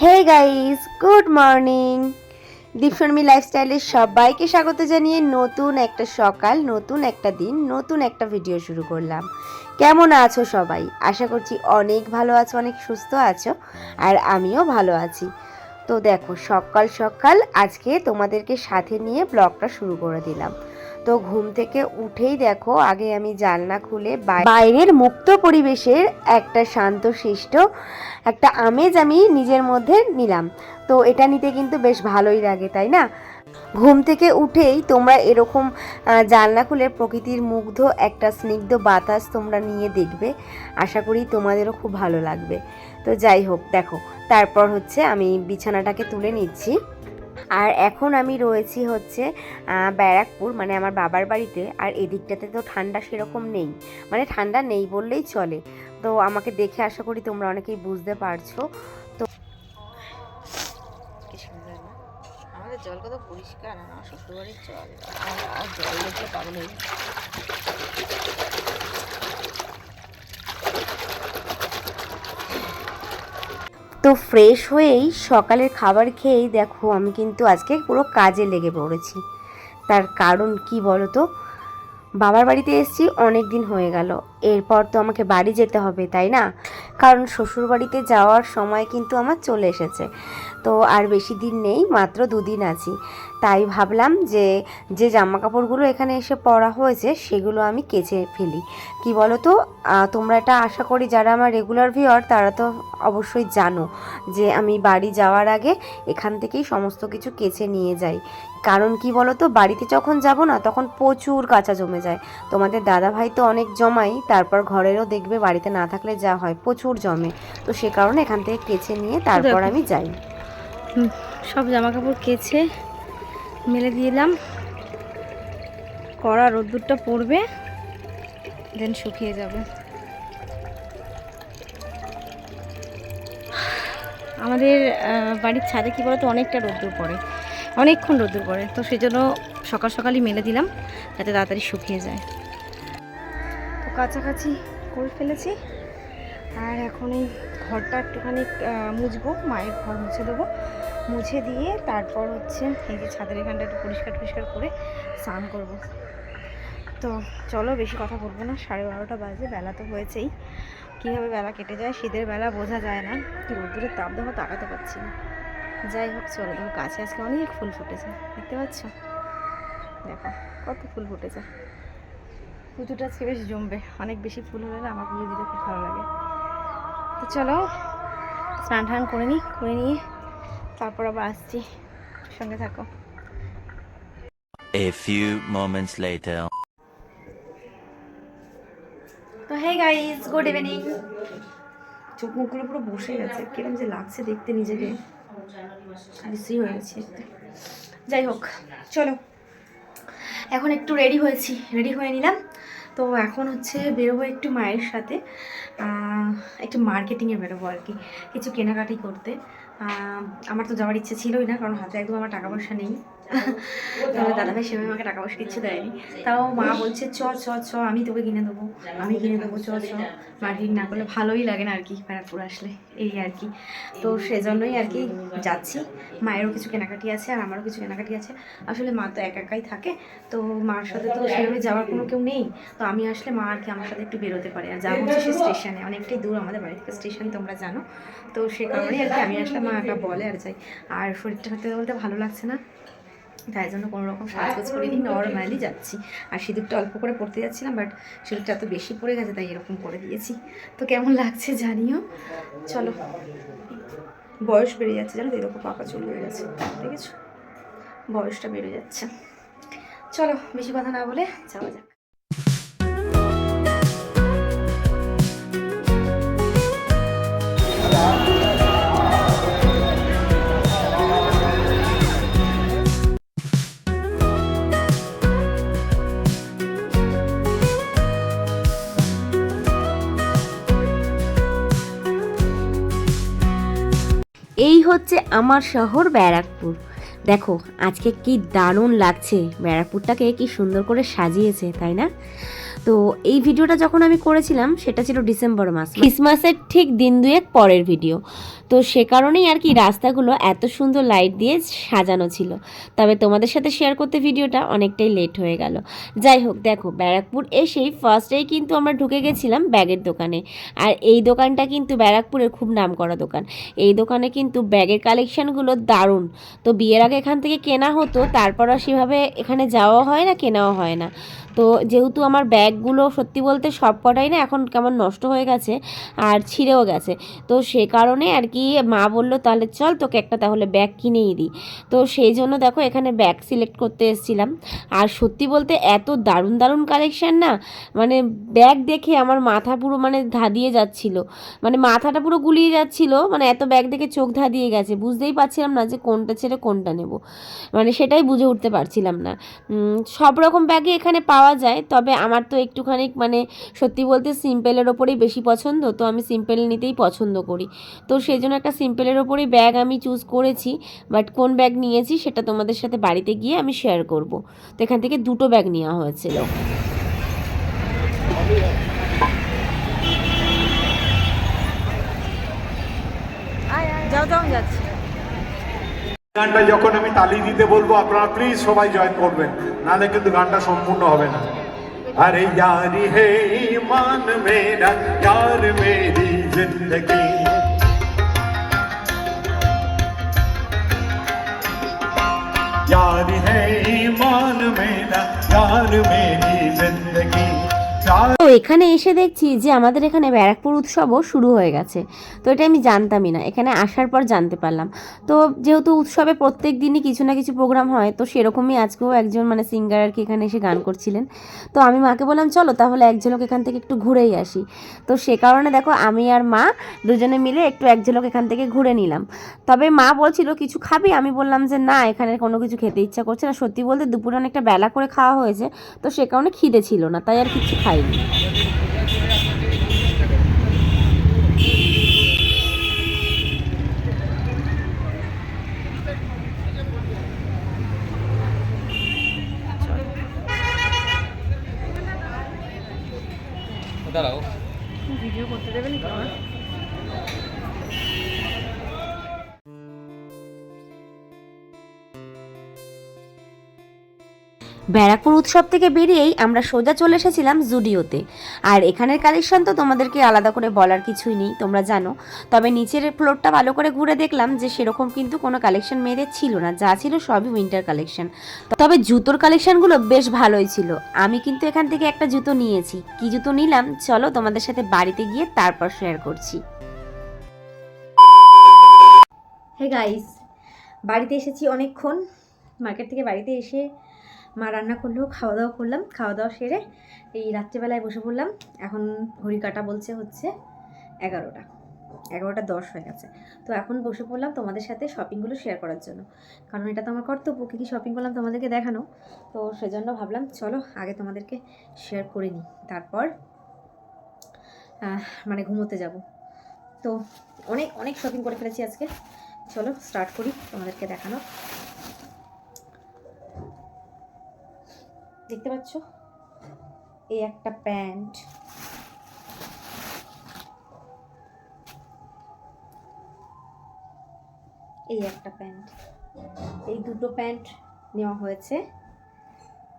হে guys, good morning. Deepsharmi লাইফস্টাইলের সবাইকে স্বাগত জানিয়ে নতুন একটা সকাল, নতুন একটা দিন, নতুন একটা ভিডিও শুরু করলাম। কেমন আছো সবাই? আশা করছি অনেক ভালো আছো, অনেক সুস্থ আছো, আর আমিও ভালো আছি। তো দেখো, সকাল সকাল আজকে তোমাদেরকে সাথে নিয়ে ব্লগটা শুরু করে দিলাম। তো ঘুম থেকে উঠেই দেখো, আগে আমি জানলা খুলে বাইরের মুক্ত পরিবেশের একটা শান্তশিষ্ট একটা আমেজ আমি নিজের মধ্যে নিলাম। তো এটা নিতে কিন্তু বেশ ভালোই লাগে, তাই না? ঘুম থেকে উঠেই তোমরা এরকম জানলা খুলে প্রকৃতির মুগ্ধ একটা স্নিগ্ধ বাতাস তোমরা নিয়ে দেখবে। আশা করি তোমাদেরও খুব ভালো লাগবে। তো যাই হোক, দেখো, তারপর হচ্ছে আমি বিছানাটাকে তুলে নিচ্ছি। আর এখন আমি রয়েছি হচ্ছে ব্যারাকপুর, মানে আমার বাবার বাড়িতে। আর এদিকটাতে তো ঠান্ডা সেরকম নেই, মানে ঠান্ডা নেই বললেই চলে। তো আমাকে দেখে আশা করি তোমরা অনেকেই বুঝতে পারছো। তো কি সুন্দর না, আমাদের জল কত পরিষ্কার, আমার শ্বশুরবাড়ির জল, আর জল দেখলে পাগল হয়ে যায়। তো ফ্রেশ হয়েই সকালের খাবার খেয়েই দেখো, আমি কিন্তু আজকে পুরো কাজে লেগে পড়েছি। তার কারণ কি বলো তো? বাবার বাড়িতে এসেছি অনেক দিন হয়ে গেল, এরপর তো আমাকে বাড়ি যেতে হবে, তাই না? কারণ শ্বশুর বাড়িতে যাওয়ার সময় কিন্তু আমার চলে এসেছে। তো আর বেশি দিন নেই, মাত্র 2 দিন আছি। তাই ভাবলাম যে যে জামা কাপড়গুলো এখানে এসে পরা হয়েছে সেগুলো আমি কেচে ফেলি। কি বলো তো, তোমরা এটা আশা করি যারা আমার রেগুলার ভিউয়ার তারা তো অবশ্যই জানো যে আমি বাড়ি যাওয়ার আগে এখান থেকেই সমস্ত কিছু কেচে নিয়ে যাই। কারণ কি বলো তো, বাড়িতে যখন যাব না তখন প্রচুর কাঁচা জমে যায়। তোমাদের দাদা ভাই তো অনেক জমাই, তারপর ঘরেরও দেখবে বাড়িতে না থাকলে যা হয় প্রচুর জমে। তো সে কারণে এখান থেকে কেচে নিয়ে তারপর আমি যাই। সব জামা কাপড় কেচে মেলে দিলাম, কড়া রোদ্দুরটা পড়বে, দেন শুকিয়ে যাবে। আমাদের বাড়ির ছাদে কি বলতো, অনেকটা রোদ্দুর পড়ে, অনেকক্ষণ রোদ্দুর পড়ে। তো সেই জন্য সকাল সকালই মেলে দিলাম যাতে তাড়াতাড়ি শুকিয়ে যায়। তো কাছাকাছি করে ফেলেছি, আর এখন এই ঘরটা একটুখানি মুছবো, মায়ের ঘর মুছে দেবো। মুছে দিয়ে তারপর হচ্ছে এই যে ছাদের এখানটা একটু পরিষ্কার করে স্নান করব। তো চলো, বেশি কথা বলবো না, 12:30 বাজে, বেলা তো হয়েছেই। কীভাবে বেলা কেটে যায়, শীতের বেলা বোঝা যায় না, রোদ্দুরের তাপ দেখো, তাকাতে পারছি না। যাই হোক, চলো, দেখো গাছে আজকে অনেক ফুল ফুটেছে, দেখতে পাচ্ছ? দেখো কত ফুল ফুটেছে। পুজোটা আজকে বেশ জমবে, অনেক বেশি ফুল হলে না আমার পুজো দিতে খুব ভালো লাগে। তো চলো, স্নান টান করে নিয়ে তারপর আবার আসছি, সঙ্গে থাকো। A few moments later. তো হে গাইস, গুড ইভিনিং। চোখ মুখগুলো পুরো বসে গেছে, কিরকম যে লাগছে দেখতে নিজেকে, বিশ্রী হয়ে গেছে। যাই হোক, চলো, এখন একটু রেডি হয়ে নিলাম। তো এখন হচ্ছে বেরোবো একটু মায়ের সাথে, একটু মার্কেটিংয়ে বেরোবো আর কি, কিছু কেনাকাটি করতে। আমার তো যাওয়ার ইচ্ছে ছিলই না, কারণ হাতে একদম আমার টাকা পয়সা নেই। তাহলে দাদাভাই সেভাবে আমাকে টাকা পয়সা কিচ্ছু দেয়নি। তাও মা বলছে চ চ চ, আমি তোকে কিনে দেবো, চ চ। মার্কেটিং না করলে ভালোই লাগে না আর কি, ব্যারাকপুর আসলে, এই আর কি। তো সেজন্যই আর কি যাচ্ছি। মায়েরও কিছু কেনাকাটি আছে আর আমারও কিছু কেনাকাটি আছে। আসলে মা তো একাই থাকে, তো মার সাথে তো সেভাবে যাওয়ার কোনো কেউ নেই। তো আমি আসলে মা আর কি আমার সাথে একটু বেরোতে পারে। আর যাবো হচ্ছে সে স্টেশনে, অনেকটাই দূর আমাদের বাড়ি থেকে স্টেশন, তোমরা জানো। তো সে কারণেই আর কি আমি আসলে মা একা বলে আর যাই। আর শরীরটা হতে বলতে ভালো লাগছে না, তাই জন্য কোনো রকম সাজগোজ করিনি, নর্মালি যাচ্ছি। আর সিঁদুরটা অল্প করে পড়তে যাচ্ছিলাম, বাট সিঁদুরটা এত বেশি পড়ে গেছে তাই এরকম করে দিয়েছি। তো কেমন লাগছে জানিও। চলো, বয়স বেড়ে যাচ্ছে জানো তো, এরকম পাকা চুল হয়ে গেছে, দেখেছো? বয়সটা বেড়ে যাচ্ছে। চলো, বেশি কথা না বলে যাওয়া যাক। এই হচ্ছে আমার শহর ব্যারাকপুর। দেখো আজকে কি দারুণ লাগছে, ব্যারাকপুরটাকে কি সুন্দর করে সাজিয়েছে, তাই না? তো এই ভিডিওটা যখন আমি করেছিলাম সেটা ছিল ডিসেম্বর মাস, ক্রিসমাসের ঠিক দিন দুয়েক পরের ভিডিও। তো সে কারণেই আর কি রাস্তাগুলো এত সুন্দর লাইট দিয়ে সাজানো ছিল। তবে তোমাদের সাথে শেয়ার করতে ভিডিওটা অনেকটাই লেট হয়ে গেল। যাই হোক, দেখো ব্যারাকপুর এসেই ফার্স্টেই কিন্তু আমরা ঢুকে গেছিলাম ব্যাগের দোকানে। আর এই দোকানটা কিন্তু ব্যারাকপুরের খুব নামকরা দোকান। এই দোকানে কিন্তু ব্যাগের কালেকশানগুলো দারুণ। তো বিয়ের আগে এখান থেকে কেনা হতো, তারপর আর সেভাবে এখানে যাওয়া হয় না, কেনাও হয় না। তো যেহেতু আমার ব্যাগগুলো সত্যি বলতে সব কটাই না এখন কেমন নষ্ট হয়ে গেছে আর ছিঁড়েও গেছে, তো সে কারণে আর কি মা বললো তাহলে চল তোকে একটা তাহলে ব্যাগ কিনেই দিই। তো সেই জন্য দেখো এখানে ব্যাগ সিলেক্ট করতে এসেছিলাম। আর সত্যি বলতে এত দারুণ দারুণ কালেকশান না, মানে ব্যাগ দেখে আমার মাথা পুরো মানে ধাঁধিয়ে যাচ্ছিল, মানে মাথাটা পুরো গুলিয়ে যাচ্ছিল, মানে এত ব্যাগ দেখে চোখ ধাঁধিয়ে গেছে, বুঝতেই পারছিলাম না যে কোনটা ছেড়ে কোনটা নেব, মানে সেটাই বুঝে উঠতে পারছিলাম না। সব রকম ব্যাগই এখানে পাওয়া যায়, তবে আমার তো একটুখানি মানে সত্যি বলতে সিম্পলের ওপরেই বেশি পছন্দ, তো আমি সিম্পল নিতেই পছন্দ করি। তো সেই জন্য একটা সিম্পলের ওপরেই ব্যাগ আমি চুজ করেছি, বাট কোন ব্যাগ নিয়েছি সেটা তোমাদের সাথে বাড়িতে গিয়ে আমি শেয়ার করব। তো এখান থেকে দুটো ব্যাগ নেওয়া হয়েছিল। যাও যাও যাচ্ছি। গানটা যখন আমি তালি দিতে বলবো আপনারা প্লিজ সবাই জয়েন করবেন, নাহলে কিন্তু গানটা সম্পূর্ণ হবে না। আরে यारी है ईमान मेरा यार मेरी जिंदगी, यारी है ईमान मेरा यार मेरी जिंदगी। তো এখানে এসে দেখছি যে আমাদের এখানে ব্যারাকপুর উৎসবও শুরু হয়ে গেছে। তো এটা আমি জানতামই না, এখানে আসার পর জানতে পারলাম। তো যেহেতু উৎসবে প্রত্যেক দিনই কিছু না কিছু প্রোগ্রাম হয়, তো সেরকমই আজকেও একজন মানে সিঙ্গার আর কি এখানে এসে গান করছিলেন। তো আমি মাকে বললাম চলো তাহলে এক ঝলক এখান থেকে একটু ঘুরেই আসি। তো সে কারণে দেখো আমি আর মা দুজনে মিলে একটু এক ঝলক এখান থেকে ঘুরে নিলাম। তবে মা বলছিল কিছু খাবি, আমি বললাম যে না এখানে কোনো কিছু খেতে ইচ্ছা করছে না। সত্যি বলতে দুপুরে অনেকটা বেলা করে খাওয়া হয়েছে, তো সে কারণে খিদে ছিল না, তাই আর কিছু খাইনি। ভিডিও করতে দেবেন কি আমার? ব্যারাকপুর উৎসব থেকে বেরিয়েই আমরা সোজা চলে এসেছিলাম জুডিওতে। আর এখানের কালেকশন তো তোমাদেরকে আলাদা করে বলার কিছুই নেই, তোমরা জানো। তবে নিচের ফ্লোরটা ভালো করে ঘুরে দেখলাম যে সেরকম কিন্তু কোনো কালেকশন মেয়েদের ছিল না, যা ছিল সবই উইন্টার কালেকশন। তবে জুতোর কালেকশনগুলো বেশ ভালোই ছিল। আমি কিন্তু এখান থেকে একটা জুতো নিয়েছি। কি জুতো নিলাম চলো তোমাদের সাথে বাড়িতে গিয়ে তারপর শেয়ার করছি। হে গাইস, বাড়িতে এসেছি অনেকক্ষণ। মার্কেট থেকে বাড়িতে এসে মা রান্না করলো, খাওয়া দাওয়া করলাম, খাওয়া দাওয়া সেরে এই রাত্রিবেলায় বসে পড়লাম। এখন ঘড়ি কাটা বলছে হচ্ছে 11টা 10 হয়ে গেছে। তো এখন বসে পড়লাম তোমাদের সাথে শপিংগুলো শেয়ার করার জন্য, কারণ এটা তো আমার কর্তব্য কী কী শপিং করলাম তোমাদেরকে দেখানো। তো সেজন্য ভাবলাম চলো আগে তোমাদেরকে শেয়ার করে নিই, তারপর মানে ঘুমোতে যাব। তো অনেক অনেক শপিং করে ফেলেছি আজকে। চলো স্টার্ট করি তোমাদেরকে দেখানো। দেখতে পাচ্ছ এই একটা প্যান্ট, এই একটা প্যান্ট, এই দুটো প্যান্ট নেওয়া হয়েছে।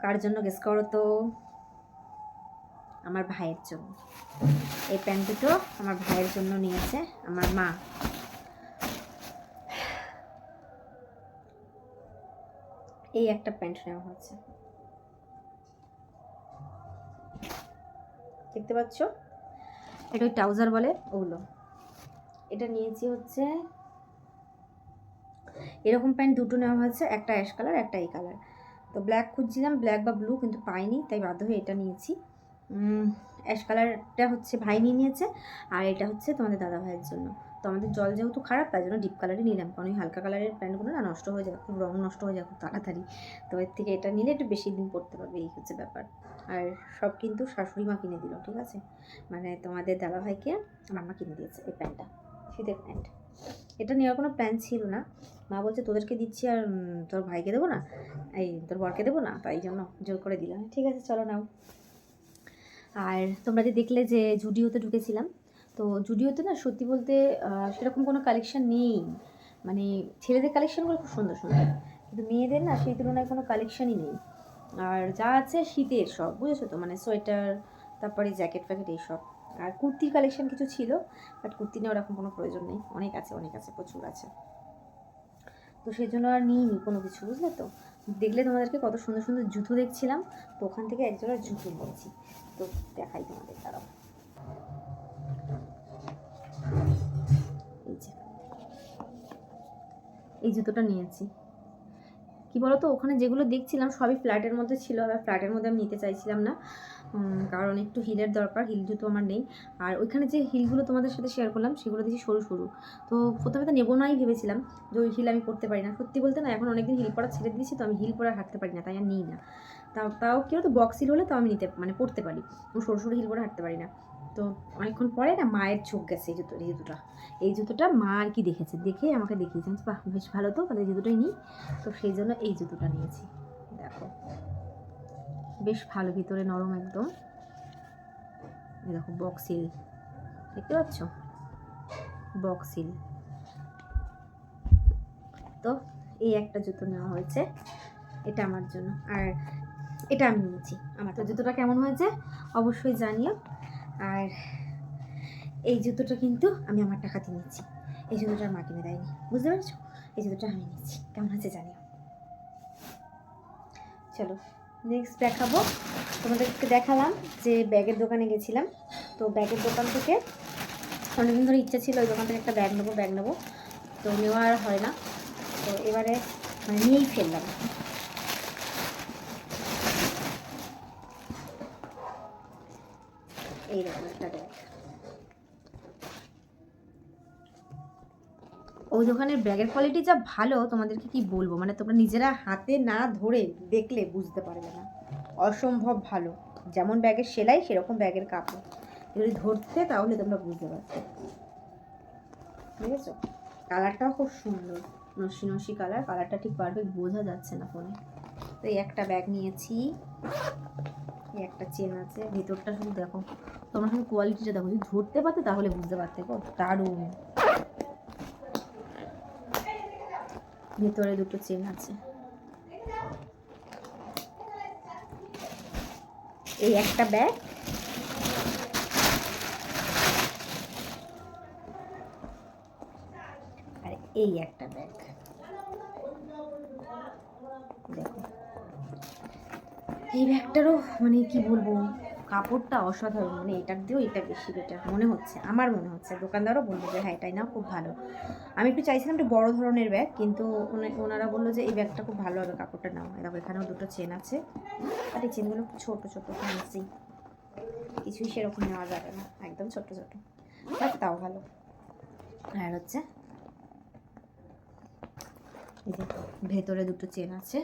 কার জন্য গেস করো তো? আমার ভাইয়ের জন্য। এই প্যান্ট দুটো আমার ভাইয়ের জন্য নিয়েছে আমার মা। এই একটা প্যান্ট নেওয়া হয়েছে, দেখতে পাচ্ছ? এটা ওই ট্রাউজার বলে ওগুলো। এটা নিয়েছি হচ্ছে এরকম প্যান্ট দুটো নেওয়া হয়েছে, একটা অ্যাশ কালার একটা এই কালার। তো ব্ল্যাক খুঁজছিলাম, ব্ল্যাক বা ব্লু, কিন্তু পাইনি, তাই বাধ্য হয়ে এটা নিয়েছি। অ্যাশ কালারটা হচ্ছে ভাই নিয়ে নিয়েছে, আর এটা হচ্ছে তোমাদের দাদা ভাইয়ের জন্য। তো আমাদের জল যেহেতু খারাপ, তাই জন্য ডিপ কালারই নিলাম, কারণ ওই হালকা কালারের প্যান্টগুলো না নষ্ট হয়ে যায়, খুব রং নষ্ট হয়ে যায় খুব তাড়াতাড়ি। তো এর থেকে এটা নিলে একটু বেশি দিন পরতে পারবে, এই হচ্ছে ব্যাপার। আর সব কিন্তু শাশুড়ি মা কিনে দিল, ঠিক আছে? মানে তোমাদের দাদা ভাইকে আমার মা কিনে দিয়েছে এই প্যান্টটা, শীতের প্যান্ট। এটা নেওয়ার কোনো প্ল্যান ছিল না, মা বলছে তোদেরকে দিচ্ছি আর তোর ভাইকে দেবো না, এই তোর বরকে দেবো না, তাই জন্য জোর করে দিলাম। ঠিক আছে চলো নাও। আর তোমরা যে দেখলে যে জুডিওতে ঢুকেছিলাম, তো জুডিওতে না সত্যি বলতে সেরকম কোনো কালেকশন নেই। মানে ছেলেদের কালেকশনগুলো খুব সুন্দর সুন্দর, কিন্তু মেয়েদের না সেই তুলনায় কোনো কালেকশনই নেই। আর যা আছে শীতের সব, বুঝেছো তো, মানে সোয়েটার, তারপরে জ্যাকেট ফ্যাকেট এইসব। আর কুর্তির কালেকশন কিছু ছিল, বাট কুর্তি নেওয়ার এখন কোনো প্রয়োজন নেই, অনেক আছে, প্রচুর আছে। তো সেই জন্য আর নিইনি কোনো কিছু, বুঝলে তো। দেখলে তোমাদেরকে কত সুন্দর সুন্দর জুতো দেখছিলাম, তো ওখান থেকে একজোড়া জুতো নিয়েছি, তো দেখাই তোমাদের তারাও। এই যে এই জুতোটা নিয়েছি। কি বলতো, ওখানে যেগুলো দেখছিলাম সবই ফ্ল্যাটের মধ্যে ছিল, আর ফ্ল্যাটের মধ্যে আমি নিতে চাইছিলাম না, কারণ একটু হিলের দরকার, হিল জুতো আমার নেই। আর ওইখানে যে হিলগুলো তোমাদের সাথে শেয়ার করলাম সেগুলো দেখি সরু সরু, তো প্রথমে তো নেবো নাই ভেবেছিলাম, যে ওই হিল আমি পরতে পারি না। সত্যি বলতে না, এখন অনেকদিন হিল পরা ছেড়ে দিয়েছি, তো আমি হিল পরে হাঁটতে পারি না, তাই আর নিই না। তাও কি হতো, বক্স হিল হলে তাও আমি পরতে পারি, সরু সরু হিল পরে হাঁটতে পারি না। তো অনেকক্ষণ পরে না মায়ের চোখ গেছে এই জুতোটা মা আর কি দেখেছে, দেখে আমাকে দেখিয়েছেন, বাহ বেশ ভালো, তো তাহলে এই জুতোটাই নিই। তো সেই জন্য এই জুতোটা নিয়েছি। দেখো বেশ ভালো, ভিতরে নরম একদম। এই দেখো বক্সিল, দেখতে পাচ্ছ, বক্সিল। তো এই একটা জুতো নেওয়া হয়েছে, এটা আমার জন্য, আর এটা আমি নিয়েছি। আমার তো জুতোটা কেমন হয়েছে অবশ্যই জানিও। আর এই জুতোটা কিন্তু আমি আমার টাকাতে নিয়েছি, এই জুতোটা মা কিনে দেয়নি, বুঝতে পারছো। এই জুতোটা আমি নিয়েছি, কেমন আছে জানিও। চলো নেক্সট দেখাবো। তোমাদেরকে দেখালাম যে ব্যাগের দোকানে গেছিলাম, তো ব্যাগের দোকান থেকে অনেকদিন ধরে ইচ্ছা ছিল ওই দোকান থেকে একটা ব্যাগ নেবো, তো নেওয়া আর হয় না, তো এবারে মানে নিয়েই ফেললাম। এইরকম একটা ব্যাগ, ওই দোকানের ব্যাগের কোয়ালিটি যা ভালো, তোমাদেরকে কি বলবো, মানে তোমরা নিজেরা হাতে না ধরে দেখলে বুঝতে পারবে না, অসম্ভব ভালো। যেমন ব্যাগের সেলাই সেরকম ব্যাগের কাপড়, যদি ধরতে তাহলে তোমরা বুঝতে পারছো। ঠিক আছে, কালারটাও খুব সুন্দর, নসি নসি কালারটা ঠিক পারফেক্ট বোঝা যাচ্ছে না ফোনে। তো এই একটা ব্যাগ নিয়েছি, এই একটা চেন আছে, ভেতরটা শুধু দেখো, তোমরা শুধু কোয়ালিটিটা দেখো, যদি ধরতে পারতে তাহলে বুঝতে পারতে, কত দারুণ। ভেতরে দুটো চেন আছে, এই একটা ব্যাগ, আর এই একটা ব্যাগ। দেখো এই ব্যাগটারও মানে কি বলবো, কাপড়টা অসাধারণ, মানে এটার দিয়েও এটা বেশি বেটার মনে হচ্ছে, আমার মনে হচ্ছে। দোকানদারও বললো যে হ্যাঁ এটাই নাও, খুব ভালো। আমি একটু চাইছিলাম একটু বড় ধরনের ব্যাগ, কিন্তু ওনারা বললো যে এই ব্যাগটা খুব ভালো হবে, কাপড়টা নাও। দেখো এখানেও দুটো চেন আছে, আর এই চেনগুলো ছোটো ছোটো ফ্যান্সি, কিছুই সেরকম নেওয়া যাবে না, একদম ছোটো ছোটো, বাট তাও ভালো। আর হচ্ছে এই যে ভেতরে দুটো চেন আছে,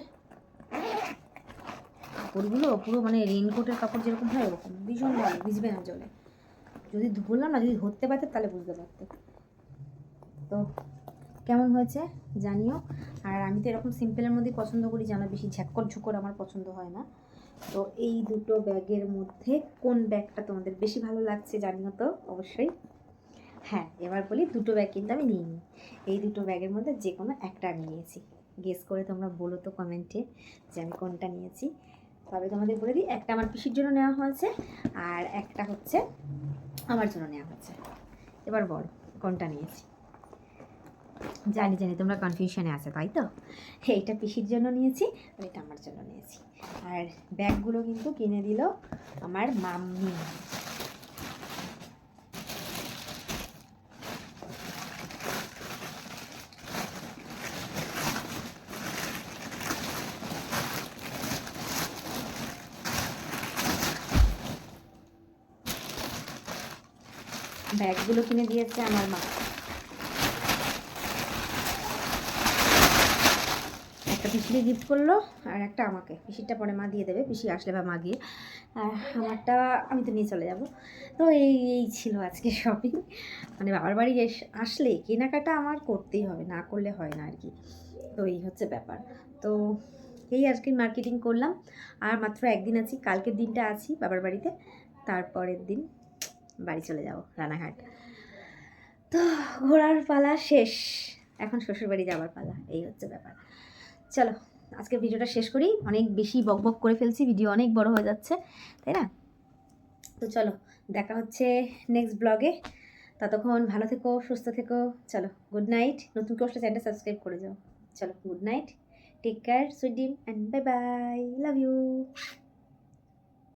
কাপড়গুলো পুরো মানে রেইনকোটের কাপড় যেরকম হয় ওরকম, ভীষণ ভালো, ভিজবে না জলে। যদি বললাম না, যদি ধরতে পারতে তাহলে বুঝতে পারতে। তো কেমন হয়েছে জানিও। আর আমি তো এরকম সিম্পলের মধ্যেই পছন্দ করি, জানো, বেশি ঝ্যাক্কর ঝুকর আমার পছন্দ হয় না। তো এই দুটো ব্যাগের মধ্যে কোন ব্যাগটা তোমাদের বেশি ভালো লাগছে জানিও তো অবশ্যই। হ্যাঁ এবার বলি, দুটো ব্যাগ কিন্তু আমি নিইনি, এই দুটো ব্যাগের মধ্যে যে কোনো একটা আমি নিয়েছি। গেস করে তোমরা বলো তো কমেন্টে যে আমি কোনটা নিয়েছি। তবে তোমাদের বলে দিই, একটা আমার পিসির জন্য নেওয়া হয়েছে, আর একটা হচ্ছে আমার জন্য নেওয়া হয়েছে। এবার বলো কোনটা নিয়েছি। জানি তোমরা কনফিউশনে আছে, তাই তো। এইটা পিসির জন্য নিয়েছি, আর এটা আমার জন্য নিয়েছি। আর ব্যাগগুলো কিন্তু কিনে দিল আমার মাম্মি। ব্যাগগুলো কিনে দিয়েছে আমার মা। একটা পিসিকে গিফট করলো, আর একটা আমাকে। পিসিরটা পরে মা দিয়ে দেবে, পিসি আসলে বা মা গিয়ে, আর আমারটা আমি তো নিয়ে চলে যাব। তো এই ছিল আজকে শপিং। মানে বাবার বাড়ি আসলে কেনাকাটা আমার করতেই হবে, না করলে হয় না আর কি। তো এই হচ্ছে ব্যাপার। তো এই আজকে মার্কেটিং করলাম, আর মাত্র একদিন আছি, কালকের দিনটা আছি বাবার বাড়িতে। তারপরের দিন বাড়ি চলে যাব রানাঘাট। তো ঘোরার পালা শেষ, এখন শ্বশুরবাড়ি যাওয়ার পালা, এই হচ্ছে ব্যাপার। চলো আজকে ভিডিওটা শেষ করি, অনেক বেশি বকবক করে ফেলছি, ভিডিও অনেক বড় হয়ে যাচ্ছে, তাই না? তো চলো দেখা হচ্ছে নেক্সট ব্লগে, ততক্ষণ ভালো থেকো, সুস্থ থেকো। চলো গুড নাইট, নতুন কেউ আসলে চ্যানেলটা সাবস্ক্রাইব করে যাও। চলো good night, take care, sweet dream and bye bye, love you.